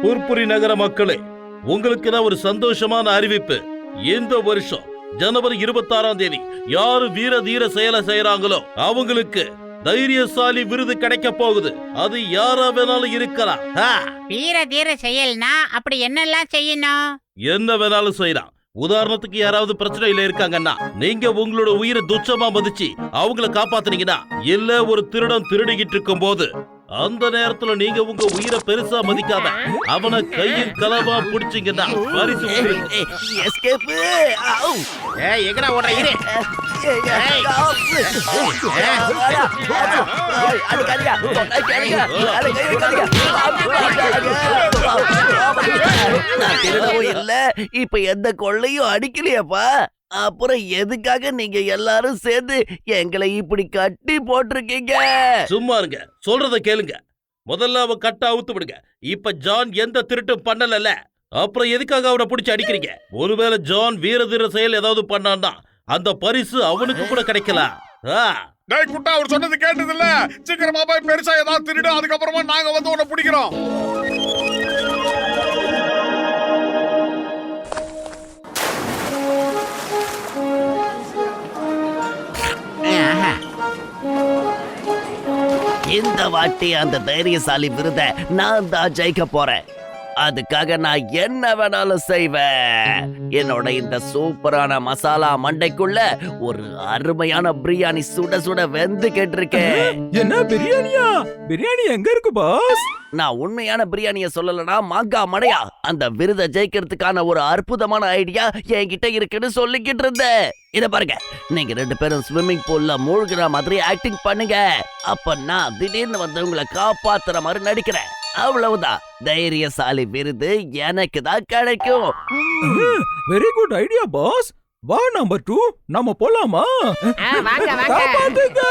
புர்புரி நகர மக்களே, உங்களுக்கு தான் ஒரு சந்தோஷமான அறிவிப்பு. இந்த வருஷம் ஜனவரி 26ஆம் தேதி யாரு வீர தீர செயலை செய்யறாங்களோ அவங்களுக்கு தைரியசாலி விருது கிடைக்க போகுது. அது யாரா வேணாலும் இருக்கலாம். வீர தீர செயல்னா அப்படி என்னெல்லாம் செய்யணும்? என்ன வேணாலும் செய்யலாம். உதாரணத்துக்கு யாராவது பிரச்சனையில இருக்காங்கன்னா நீங்க உங்களோட உயிரை துச்சமா மதிச்சு அவங்கள காப்பாத்துனீங்கன்னா, இல்ல ஒரு திருடன் திருடிக்கிட்டு இருக்கும் போது அந்த நேரத்துல நீங்க உங்க உயிரை பெருசா மதிக்காம அவனை கையில் களவா புடிச்சீங்கன்னா பரிசு எங்கடா ஓடுற இரு. இல்ல இப்ப எந்த கொள்ளையும் அடிக்கலையாப்பா. அப்புறம் எதுக்காக நீங்க எல்லாரும் சேர்ந்து எங்களை இப்படி கட்டி போட்டிருக்கீங்க? சும்மா இருங்க, சொல்றத கேளுங்க. முதல்ல அவ கட்ட அவுத்து விடுங்க. இப்ப ஜான் எந்த திருட்டும் பண்ணல, அப்புறம் எதுக்காக அவனை பிடிச்சி அடிக்கிறீங்க? ஒருவேளை ஜான் வீரதீர செயல் ஏதாவது பண்ணான்னா அந்த பரிசு அவனுக்கு கூட கிடைக்கலாம். டேய் குட்டா, அவர் சொன்னது கேட்டது இல்ல. சீக்கிரமா போய் பெருசா ஏதாவது திருடு, அதுக்கப்புறமா நாங்க வந்து உன்னை பிடிக்கிறோம். இந்த வாட்டி அந்த தைரியசாலி விருதை நான் தான் ஜெயிக்க போறேன். அதுக்காக நான் என்ன வேணாலும் செய்வேன். என்னோட இந்த சூப்பரான மசாலா மண்டைக்குள்ள ஒரு அருமையான பிரியாணி சுட சுட வெந்து கேட்டிருக்கேன். என்ன பிரியாணியா? பிரியாணி எங்க இருக்கு பாஸ்? நான் உண்மையான பிரியாணிய சொல்லலனா மாங்கா மடையா, அந்த விருதை ஜெயிக்கிறதுக்கான ஒரு அற்புதமான ஐடியா என்கிட்ட இருக்குன்னு சொல்லிக்கிட்டு இருந்தேன். இத பாருங்க, நீங்க 2 பேரும் ஸ்விம்மிங் பூல்ல மூழ்கிற மாதிரி ஆக்டிங் பண்ணுங்க. அப்ப நான் திடீர்னு வந்து உங்களை காப்பாத்துற மாதிரி நடிக்கிறேன். அவ்வளவுதான். தைரியசாலி விருது எனக்கு தான் கிடைக்கும். Very good idea boss. வா நம்பர் 2, நாம போலாமா? வாங்க வாங்க. காப்பாத்துங்க.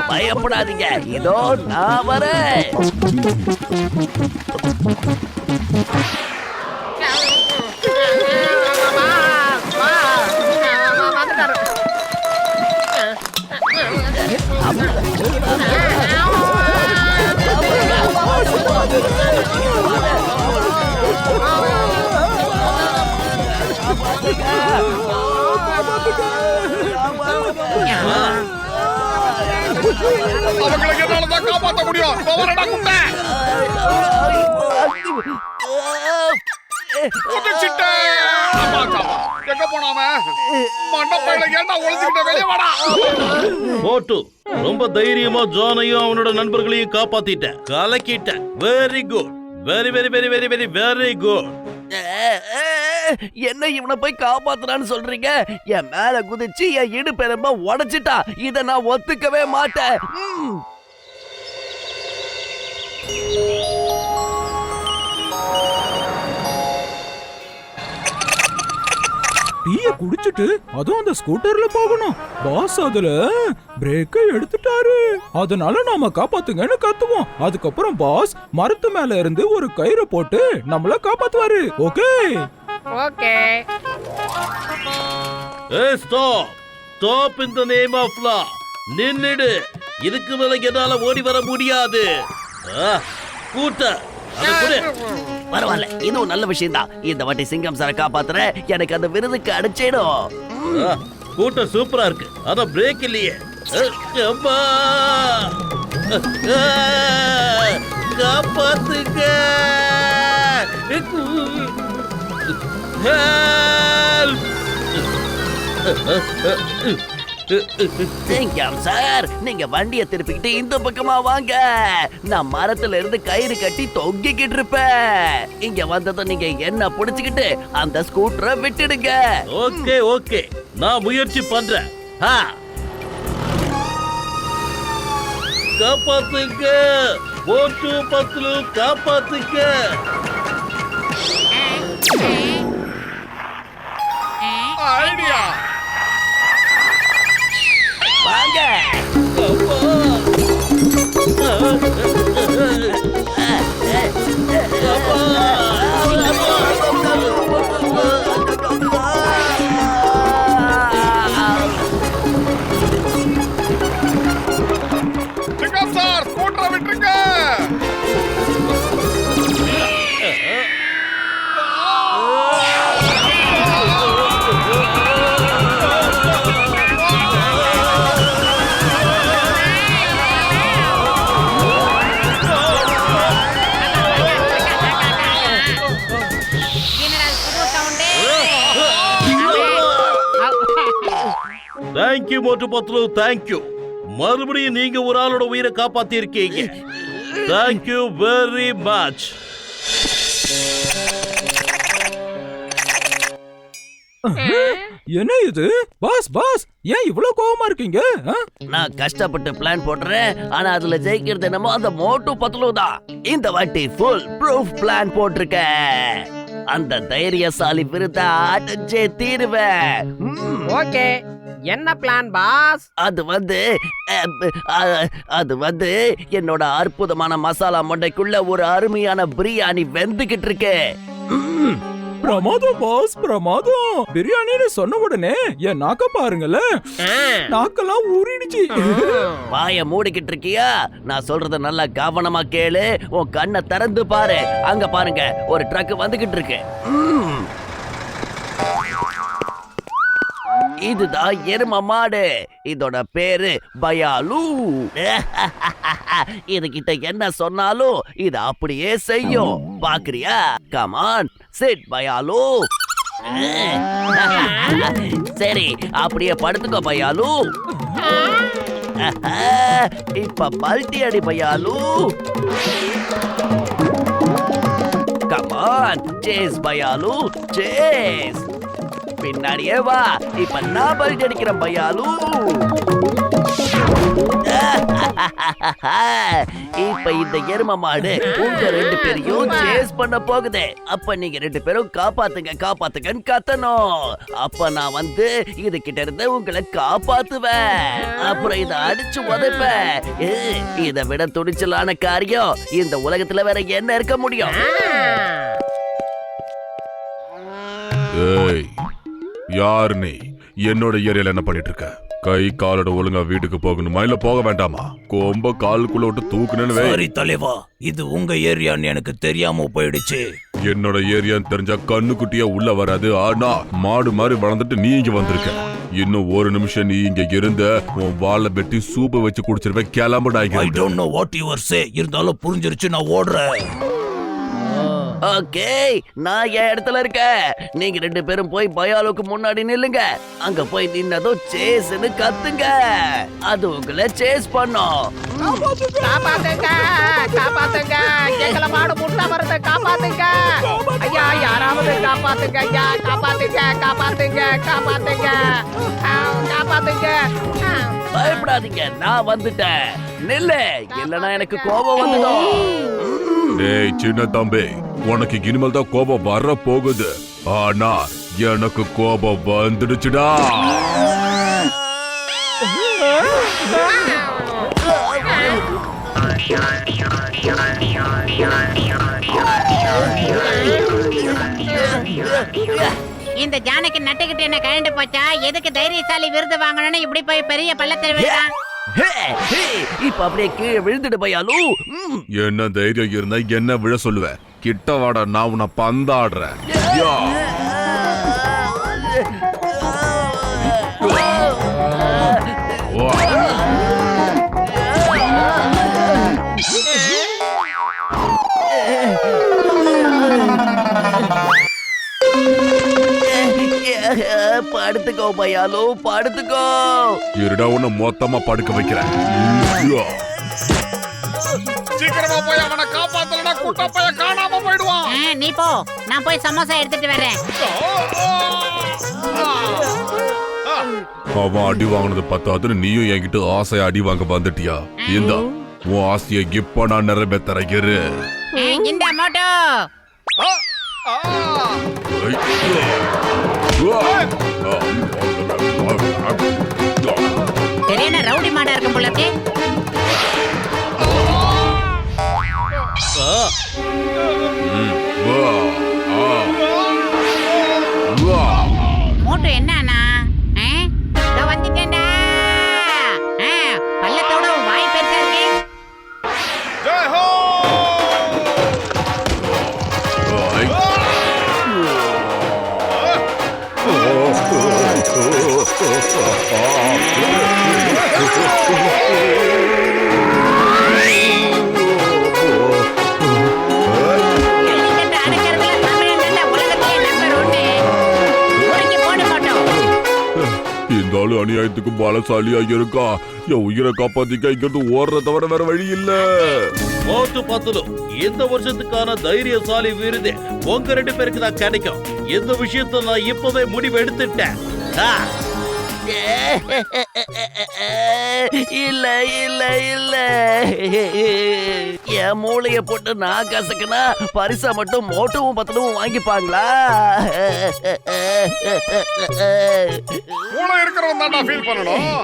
பயப்படாதீங்க, இதோ நான் வரேன். அவங்களுக்கு என்னாலதான் காப்பாற்ற முடியும். எங்க போனாம மண்டப்பையில ஏண்டா ஒளிஞ்சுக்கிட்ட? வெளியே வாடா. போட்டு ரொம்ப தைரியமா ஜானையும் அவனோட நண்பர்களையும் காப்பாத்திட்ட, கலக்கிட்ட. Very good, very very very very very very good. என்ன இவனை போய் காப்பாத்துறான்னு சொல்றீங்க? என் மேல குதிச்சு என் இடுப்பெலும்ப உடைச்சிட்டா. இத நான் ஒத்துக்கவே மாட்டேன். டீய குடிச்சிட்டு அதுவும் அந்த ஸ்கூட்டர்ல போகணும். பாஸ் அதுல பிரேக்கை எடுத்துட்டாரு. அதனால நாம காப்பாத்துங்கன்னு கத்துவோம். அதுக்கப்புறம் பாஸ் மரத்து மேல இருந்து ஒரு கயிறு போட்டு நம்மள காப்பாத்துவாரு. Okay okay. ஏய் stop, stop in the name of law. நின்னுடு. இதுக்கு மேல என்னால ஓடி வர முடியாது. கூட்ட பரவாயில்ல, இதுவும் நல்ல விஷயம் தான். இந்த வாட்டி சிங்கம் சாரை காப்பாத்துற எனக்கு அந்த விருதுக்கு அடிச்சிடும். கூட்டம் சூப்பரா இருக்கு. அத பிரேக் இல்லையே. காப்பாத்துங்க. சிங்கம் சார், நீங்க வண்டிய திருப்பிக்கிட்டு இந்த பக்கமா வாங்க. நான் மரத்துல இருந்து கயிறு கட்டி தொங்கிக்கிட்டு இருப்பேன். இங்க வந்ததும் நீங்க என்ன புடிச்சுக்கிட்டு அந்த ஸ்கூட்டரை விட்டுடுங்க. ஓகே ஓகே, நான் முயற்சி பண்றேன். காப்பாத்துங்க. ஓட்டு பத்துல காப்பாத்துங்க. ஐடியா. தேங்க்யூ மோட்டு பத்லு, தேங்க்யூ. மறுபடியும் நீங்க ஒரு ஆளோட உயிரை காப்பாத்தி இருக்கீங்க. Thank you very much. என்ன இது பாஸ் பாஸ் ஏன் இவ்வளவு கோவமா இருக்கீங்க? நான் கஷ்டப்பட்டு பிளான் போடுறேன், ஆனா அதுல ஜெயிக்கிறது என்னமோ அந்த மோட்டு பத்லு தான். இந்த வாட்டி ஃபுல் ப்ரூஃப் பிளான் போட்டிருக்கேன். அந்த தைரியசாலி விருத அடைஞ்சே தீருவேன். ஓகே, என்ன பிளான் பாஸ்? அது வந்து என்னோட அற்புதமான மசாலா மண்டைக்குள்ள ஒரு அருமையான பிரியாணி வெந்துகிட்டு இருக்கு. பிரமாதம் பாஸ், பிரமாதம். பிரியாணின்னு சொன்ன உடனே என் நாக்க பாருங்கல, நாக்கெல்லாம் ஊறிடுச்சு. வாய மூடிக்கிட்டு இருக்கியா? நான் சொல்றத நல்லா கவனமா கேளு. உன் கண்ணை திறந்து பாரு. அங்க பாருங்க, ஒரு ட்ரக் வந்துகிட்டு இருக்கு. இதுதான் எரும மாடு. இதோட பேரு பயாலு. இது கிட்ட என்ன சொன்னாலும் இது அப்படியே செய்யும். பாக்குறியா? கமான் சிட் பயாலு. சரி, அப்படியே படுத்துக்கோ பயாலு. இப்ப பல்டி அடி பயாலு. கமான் சேஸ் பயாலு, சேஸ். பின்னாடியே வா. இப்ப நான் பல்டி அடிக்கிறேன் பயாலு. இப்ப இந்த எரும மாடு உங்க ரெண்டு பேரையும் சேஸ் பண்ண போகுது. அப்ப நீங்க ரெண்டு பேரும் காப்பாத்துங்க காப்பாத்துங்கன்னு கத்தணும். அப்ப நான் வந்து இது கிட்ட இருந்து உங்களை காப்பாத்துவேன். அப்புறம் இதை அடிச்சு உதைப்பேன். இதை விட துணிச்சலான காரியம் இந்த உலகத்துல வேற என்ன இருக்க முடியும்? ஏய், யார் நீ? என்னோட ஏரியால என்ன பண்ணிட்டு இருக்க? கை காலோட ஒழுங்கா வீட்டுக்கு போகணுமா இல்ல போக வேண்டாமா? கொம்ப காலுக்குள்ள விட்டு தூக்குனேன்னு வை. சரி தலைவா, இது உங்க ஏரியான்னு எனக்கு தெரியாம போயிடுச்சு. என்னோட ஏரியான்னு தெரிஞ்சா கண்ணுக்குட்டியா உள்ள வராது. ஆனா மாடு மாதிரி வளர்ந்துட்டு நீ இங்க வந்திருக்க. இன்னும் ஒரு நிமிஷம் நீ இங்க இருந்த உன் வாழை வெட்டி சூப்பை வச்சு குடிச்சிருவேன். கிளம்புடா. I don't know what you say. இருந்தாலும் புரிஞ்சிருச்சு, நான் ஓடுறேன். ஓகே, நான் என் இடத்துல இருக்கேன். நீங்க ரெண்டு பேரும் போய் பயாலுக்கு முன்னாடி நில்லுங்க. அங்க போய் நின்னதும் சேஸ்னு கத்துங்க. அது உங்களை சேஸ் பண்ணும். காப்பாத்துங்க, காப்பாத்துங்க, எங்களை மாடு முட்டை வருது, காப்பாத்துங்க. ஐயா, யாராவது காப்பாத்துங்க ஐயா, காப்பாத்துங்க, காப்பாத்துங்க, காப்பாத்துங்க, காப்பாத்துங்க. பயப்படாதீங்க, நான் வந்துட்டேன். நில்லு, இல்லனா எனக்கு கோபம் வந்துடும். டேய் சின்ன தம்பி, உனக்கு இனிமேல் தான் கோபம் வர போகுது. ஆனா எனக்கு கோபம் வந்துடுச்சுடா. இந்த ஜானகி நட்டுக்கிட்டு என்ன கழண்டு போச்சா? எதுக்கு தைரியசாலி விருது வாங்கணும்னு இப்படி போய் பெரிய பள்ளத்தில் விழுறான்? இப்ப அப்படியே கீழே விழுந்துட்டு பயாலு. என்ன தைரியம் இருந்தா என்ன விழ சொல்லுவேன்? கிட்ட வாடா, நான் உன்னை பந்தாடுறேன். படுத்துக்கோ பயாலு, படுத்துக்கோ. இருடா, உன்னை மொத்தமா படுக்க வைக்கிறேன். சீக்கிரமா போய் அவனை காப்பாத்தலனா கூட்ட போய் காணாம போயிடுவான். நீ போ, நான் போய் சமோசா எடுத்துட்டு வரேன். அவன் அடி வாங்கினது பத்தாதுன்னு நீயும் என்கிட்ட ஆசையா அடி வாங்க வந்துட்டியா? இந்த உன் ஆசையை இப்ப நான் நிறைவேற்றுறேன். இந்த மோட்டோ சரியான ரவுடி மாடா இருக்கும் போல இருக்கே. மோட்டோ என்னன்னா வந்துட்டேன்டா. பள்ளத்தோட வாய் பெருசா இருக்கு. இந்த ஆளு அநியாயத்துக்கு பலசாலியா இருக்கா. என் உயிரை காப்பாத்திக்க இங்கிருந்து ஓடுற தவிர வேற வழி இல்ல. மோட்டு பத்தலும் இந்த வருஷத்துக்கான தைரியசாலி விருது உங்க 2 பேருக்கு தான் கிடைக்கும். இந்த விஷயத்த நான் இப்பவே முடிவு எடுத்துட்டேன். ஆ, இல்ல இல்ல இல்ல, என் மூளைய போட்டு நான் கசக்குனா பரிசா மட்டும் மோட்டவும் பத்தலும் வாங்கிப்பாங்களா? கூட இருக்கிறவன் தான் ஃபீல் பண்ணணும்.